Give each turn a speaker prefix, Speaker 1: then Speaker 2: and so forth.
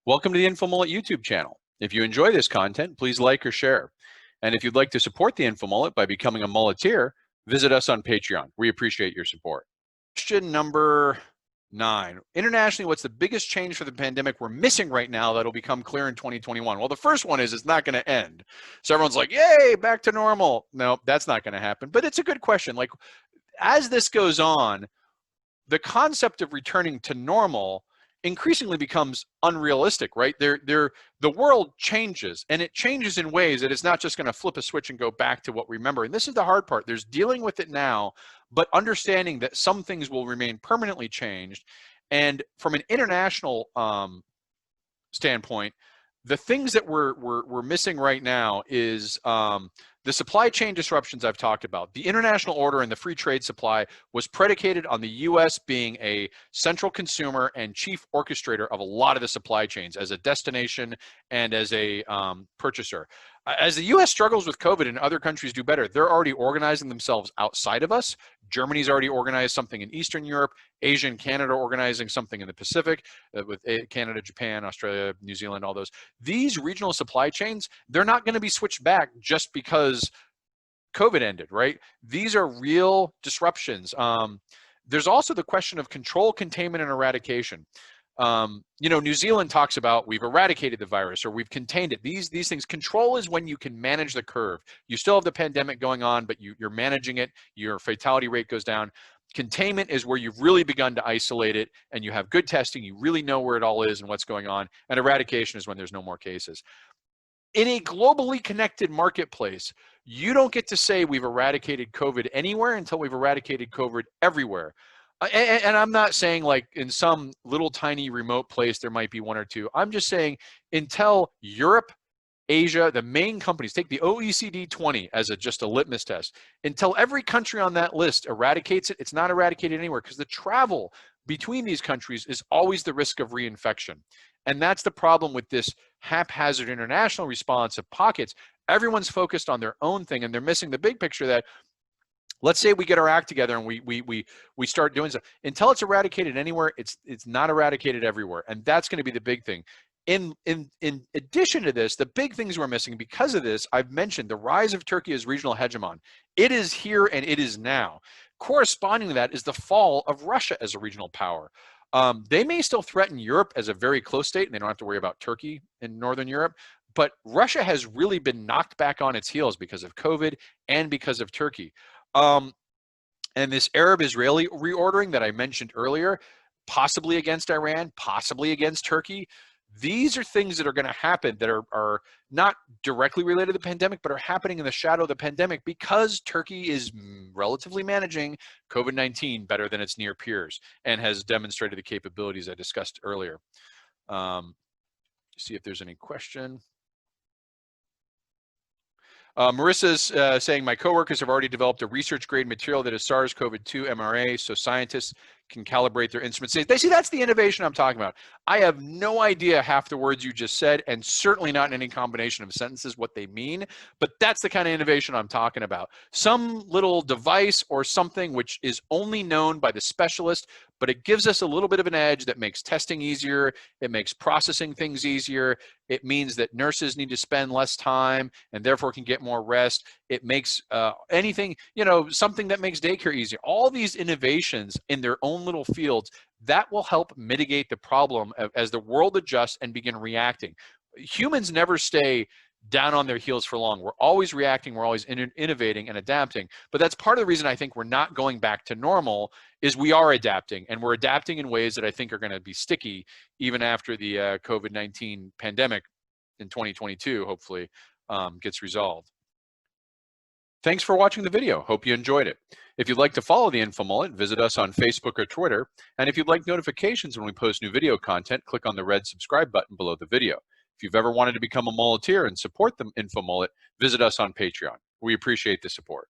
Speaker 1: Welcome to the InfoMullet YouTube channel. If you enjoy this content, please like or share. And if you'd like to support the InfoMullet by becoming a mulleteer, visit us on Patreon. We appreciate your support. Question number 9. Internationally, what's the biggest change for the pandemic we're missing right now that'll become clear in 2021? Well, the first one is it's not going to end. So everyone's like, yay, back to normal. No, that's not going to happen. But it's a good question. Like, as this goes on, the concept of returning to normal increasingly becomes unrealistic, right? The world changes, and it changes in ways that it's not just going to flip a switch and go back to what we remember. And this is the hard part. There's dealing with it now, but understanding that some things will remain permanently changed. And from an international standpoint, the things that we're missing right now is the supply chain disruptions I've talked about. The international order and the free trade supply was predicated on the U.S. being a central consumer and chief orchestrator of a lot of the supply chains as a destination and as a purchaser. As the U.S. struggles with COVID and other countries do better, they're already organizing themselves outside of us. Germany's already organized something in Eastern Europe. Asia and Canada are organizing something in the Pacific with Canada, Japan, Australia, New Zealand, all those. These regional supply chains, they're not going to be switched back just because COVID ended, right? These are real disruptions. There's also the question of control, containment, and eradication. New Zealand talks about we've eradicated the virus or we've contained it. These things, control is when you can manage the curve. You still have the pandemic going on, but you're managing it. Your fatality rate goes down. Containment is where you've really begun to isolate it and you have good testing. You really know where it all is and what's going on. And eradication is when there's no more cases. In a globally connected marketplace, you don't get to say we've eradicated COVID anywhere until we've eradicated COVID everywhere. And I'm not saying like in some little tiny remote place there might be one or two. I'm just saying until Europe, Asia, the main companies, take the OECD 20 as just a litmus test. Until every country on that list eradicates it, it's not eradicated anywhere because the travel between these countries is always the risk of reinfection. And that's the problem with this haphazard international response of pockets. Everyone's focused on their own thing and they're missing the big picture that let's say we get our act together and we start doing stuff. Until it's eradicated anywhere, it's not eradicated everywhere. And that's going to be the big thing. In addition to this, the big things we're missing because of this, I've mentioned the rise of Turkey as regional hegemon. It is here and it is now. Corresponding to that is the fall of Russia as a regional power. They may still threaten Europe as a very close state, and they don't have to worry about Turkey in Northern Europe. But Russia has really been knocked back on its heels because of COVID and because of Turkey. And this Arab-Israeli reordering that I mentioned earlier, possibly against Iran, possibly against Turkey, these are things that are going to happen that are not directly related to the pandemic, but are happening in the shadow of the pandemic because Turkey is relatively managing COVID-19 better than its near peers and has demonstrated the capabilities I discussed earlier. See if there's any question. Marissa's saying, my coworkers have already developed a research-grade material that is SARS-CoV-2 mRNA, so scientists can calibrate their instruments. They see that's the innovation I'm talking about. I have no idea half the words you just said, and certainly not in any combination of sentences what they mean, but that's the kind of innovation I'm talking about. Some little device or something which is only known by the specialist, but it gives us a little bit of an edge that makes testing easier, it makes processing things easier, it means that nurses need to spend less time and therefore can get more rest. It makes anything, something that makes daycare easier. All these innovations in their own little fields, that will help mitigate the problem as the world adjusts and begin reacting. Humans never stay down on their heels for long. We're always reacting, we're always innovating and adapting. But that's part of the reason I think we're not going back to normal is we are adapting, and we're adapting in ways that I think are going to be sticky even after the COVID-19 pandemic in 2022, hopefully, gets resolved. Thanks for watching the video. Hope you enjoyed it. If you'd like to follow the InfoMullet, visit us on Facebook or Twitter. And if you'd like notifications when we post new video content, click on the red subscribe button below the video. If you've ever wanted to become a mulleteer and support the InfoMullet, visit us on Patreon. We appreciate the support.